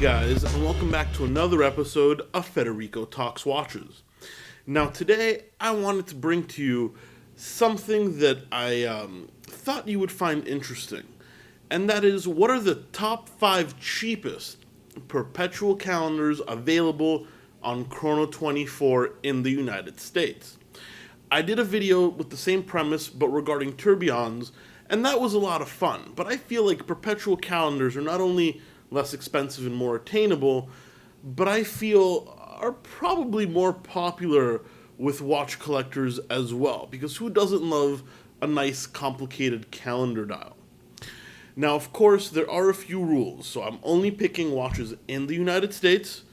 guys, and welcome back to another episode of Federico Talks Watches. Now today, I wanted to bring to you something that I thought you would find interesting, and that is, what are the top 5 cheapest perpetual calendars available on Chrono24 in the United States? I did a video with the same premise, but regarding tourbillons, and that was a lot of fun, but I feel like perpetual calendars are not only less expensive and more attainable, but I feel are probably more popular with watch collectors as well, because who doesn't love a nice complicated calendar dial? Now, of course, there are a few rules, so I'm only picking watches in the United States.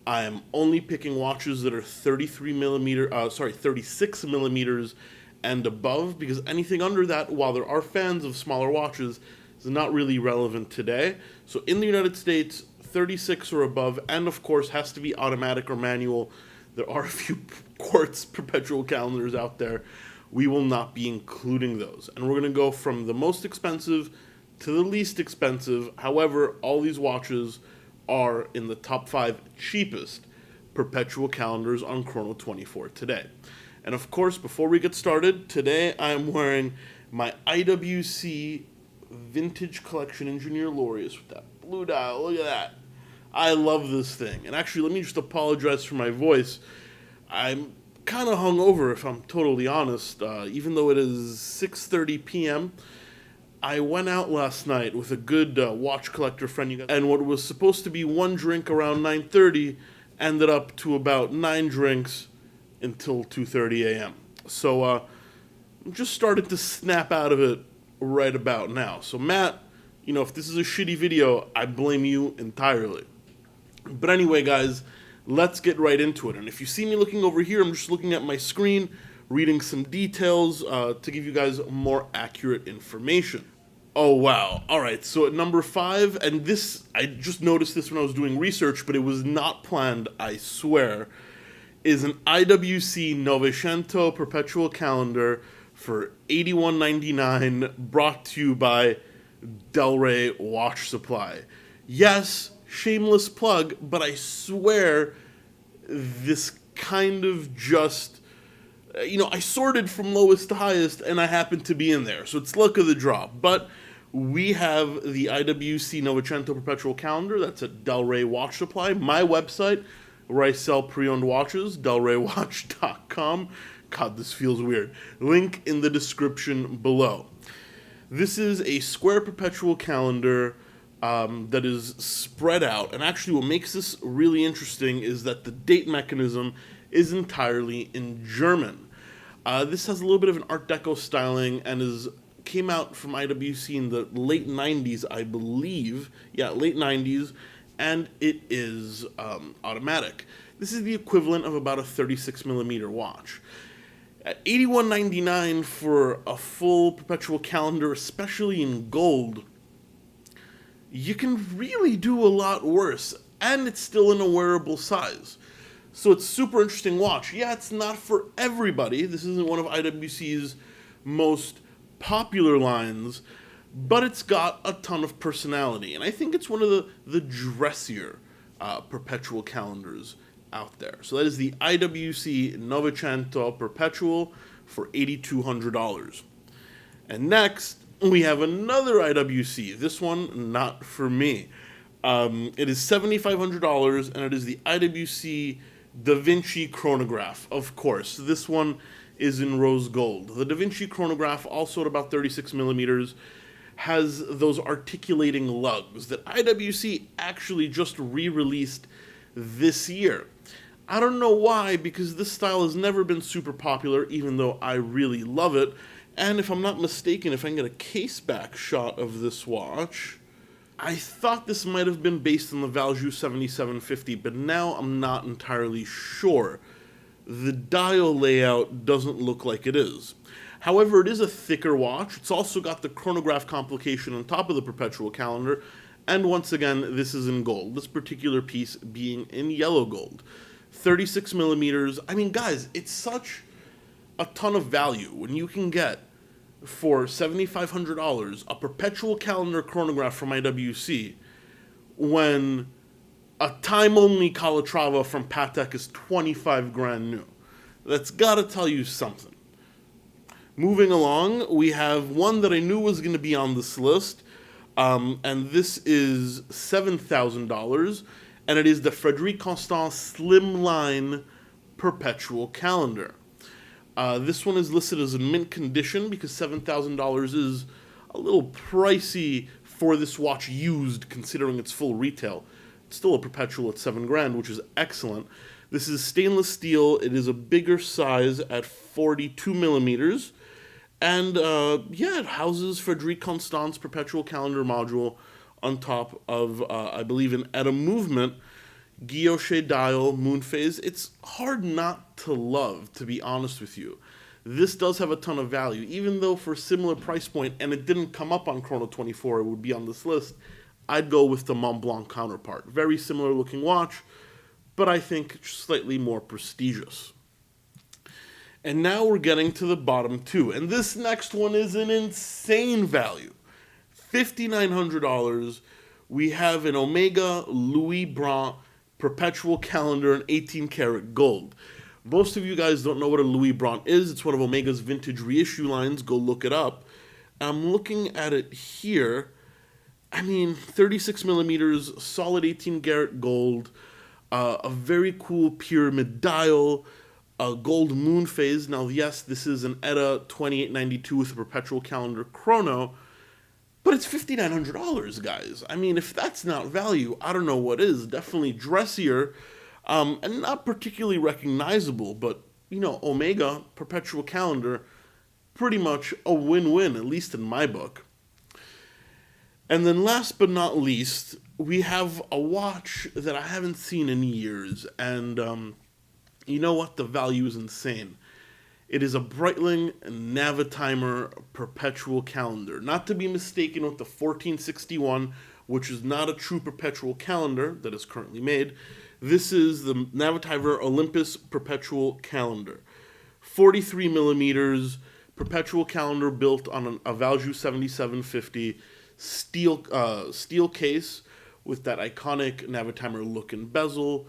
I am only picking watches that are 36 millimeters and above, because anything under that, while there are fans of smaller watches, is not really relevant today. So in the United States, 36 or above, and of course has to be automatic or manual. There are a few quartz perpetual calendars out there. We will not be including those. And we're going to go from the most expensive to the least expensive. However, all these watches are in the top 5 cheapest perpetual calendars on Chrono24 today. And of course, before we get started, today I'm wearing my Iwc Vintage Collection Engineer Laureus with that blue dial. Look at that. I love this thing. And actually, let me just apologize for my voice. I'm kind of hungover, if I'm totally honest. Even though it is 6:30 p.m., I went out last night with a good watch collector friend, and what was supposed to be one drink around 9:30 ended up to about 9 drinks until 2:30 a.m. So I just started to snap out of it right about now. So Matt, if this is a shitty video, I blame you entirely. But anyway, guys, let's get right into it. And if you see me looking over here, I'm just looking at my screen, reading some details to give you guys more accurate information. Oh, wow. All right, so at number 5, and this, I just noticed this when I was doing research, but it was not planned, I swear, is an Iwc Novecento perpetual calendar for $81.99, brought to you by Del Rey Watch Supply. Yes, shameless plug, but I swear this kind of just, I sorted from lowest to highest, and I happened to be in there, so it's luck of the draw. But we have the Iwc Novecento perpetual calendar. That's at Del Rey Watch Supply, my website, where I sell pre-owned watches, delraywatch.com. God, this feels weird. Link in the description below. This is a square perpetual calendar that is spread out. And actually what makes this really interesting is that the date mechanism is entirely in German. This has a little bit of an Art Deco styling and came out from Iwc in the late 90s, I believe. Yeah, late 90s. And it is automatic. This is the equivalent of about a 36 millimeter watch. At $81.99 for a full perpetual calendar, especially in gold, you can really do a lot worse, and it's still in a wearable size. So it's a super interesting watch. Yeah, it's not for everybody. This isn't one of IWC's most popular lines, but it's got a ton of personality, and I think it's one of the dressier perpetual calendars out there. So that is the Iwc Novecento Perpetual for $8,200. And next, we have another Iwc. This one, not for me. It is $7,500, and it is the Iwc Da Vinci Chronograph. Of course, this one is in rose gold. The Da Vinci Chronograph, also at about 36 millimeters, has those articulating lugs that Iwc actually just re-released this year. I don't know why, because this style has never been super popular, even though I really love it. And if I'm not mistaken, if I can get a case back shot of this watch, I thought this might have been based on the Valjoux 7750, but now I'm not entirely sure. The dial layout doesn't look like it is. However, it is a thicker watch. It's also got the chronograph complication on top of the perpetual calendar, and once again, this is in gold, this particular piece being in yellow gold. 36 millimeters. I mean, guys, it's such a ton of value when you can get, for $7,500, a perpetual calendar chronograph from IWC, when A time-only Calatrava from Patek is 25 grand new. That's gotta tell you something. Moving along, we have one that I knew was going to be on this list, and this is $7,000, and it is the Frederico Constant Slimline Perpetual Calendar. This one is listed as in mint condition because $7,000 is a little pricey for this watch used, considering its full retail. It's still a Perpetual at 7 grand, which is excellent. This is stainless steel. It is a bigger size at 42 millimeters. And it houses Frederico Constant's Perpetual Calendar module on top of, I believe, an Eta movement, guilloche dial, moon phase. It's hard not to love, to be honest with you. This does have a ton of value, even though for a similar price point, and it didn't come up on Chrono 24, it would be on this list, I'd go with the Mont Blanc counterpart. Very similar looking watch, but I think slightly more prestigious. And now we're getting to the bottom two. And this next one is an insane value. $5,900. We have an Omega Louis Blanc Perpetual Calendar in 18 karat gold. Most of you guys don't know what a Louis Blanc is. It's one of Omega's vintage reissue lines. Go look it up. I'm looking at it here. 36 millimeters, solid 18 karat gold, a very cool pyramid dial, a gold moon phase. Now, yes, this is an ETA 2892 with a Perpetual Calendar chrono, but it's $5,900, guys. If that's not value, I don't know what is. Definitely dressier, and not particularly recognizable, but, Omega, Perpetual Calendar, pretty much a win-win, at least in my book. And then last but not least, we have a watch that I haven't seen in years, and you know what? The value is insane. It is a Breitling Navitimer Perpetual Calendar. Not to be mistaken with the 1461, which is not a true Perpetual Calendar that is currently made. This is the Navitimer Olympus Perpetual Calendar. 43 millimeters, Perpetual Calendar built on a Valjoux 7750 steel case with that iconic Navitimer look and bezel.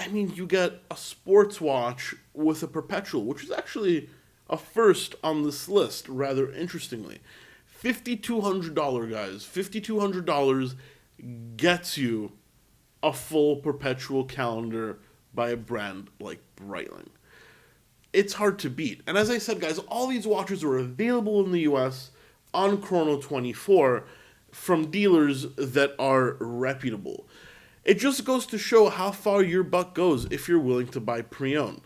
You get a sports watch with a Perpetual, which is actually a first on this list, rather interestingly. $5,200, guys. $5,200 gets you a full Perpetual Calendar by a brand like Breitling. It's hard to beat. And as I said, guys, all these watches are available in the US on Chrono 24 from dealers that are reputable. It just goes to show how far your buck goes if you're willing to buy pre-owned.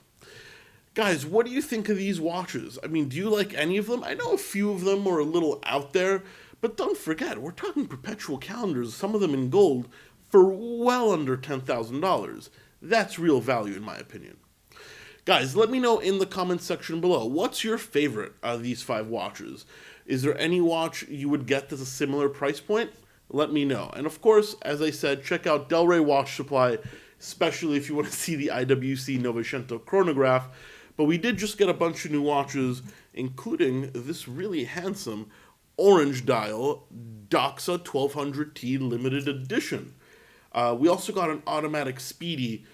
Guys, what do you think of these watches? Do you like any of them? I know a few of them are a little out there, but don't forget, we're talking Perpetual Calendars, some of them in gold, for well under $10,000. That's real value in my opinion. Guys, let me know in the comments section below, what's your favorite of these 5 watches? Is there any watch you would get that's a similar price point? Let me know. And of course, as I said, check out Del Rey Watch Supply, especially if you want to see the Iwc Novecento chronograph. But we did just get a bunch of new watches, including this really handsome orange dial Doxa 1200T limited edition. We also got an automatic Speedy,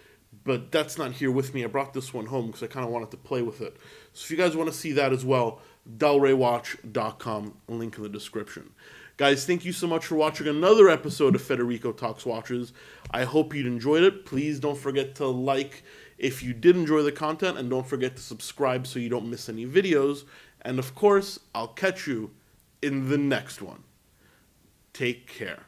but that's not here with me. I brought this one home because I kind of wanted to play with it. So if you guys want to see that as well, delreywatch.com, link in the description. Guys, thank you so much for watching another episode of Federico Talks Watches. I hope you enjoyed it. Please don't forget to like if you did enjoy the content, and don't forget to subscribe so you don't miss any videos. And of course, I'll catch you in the next one. Take care.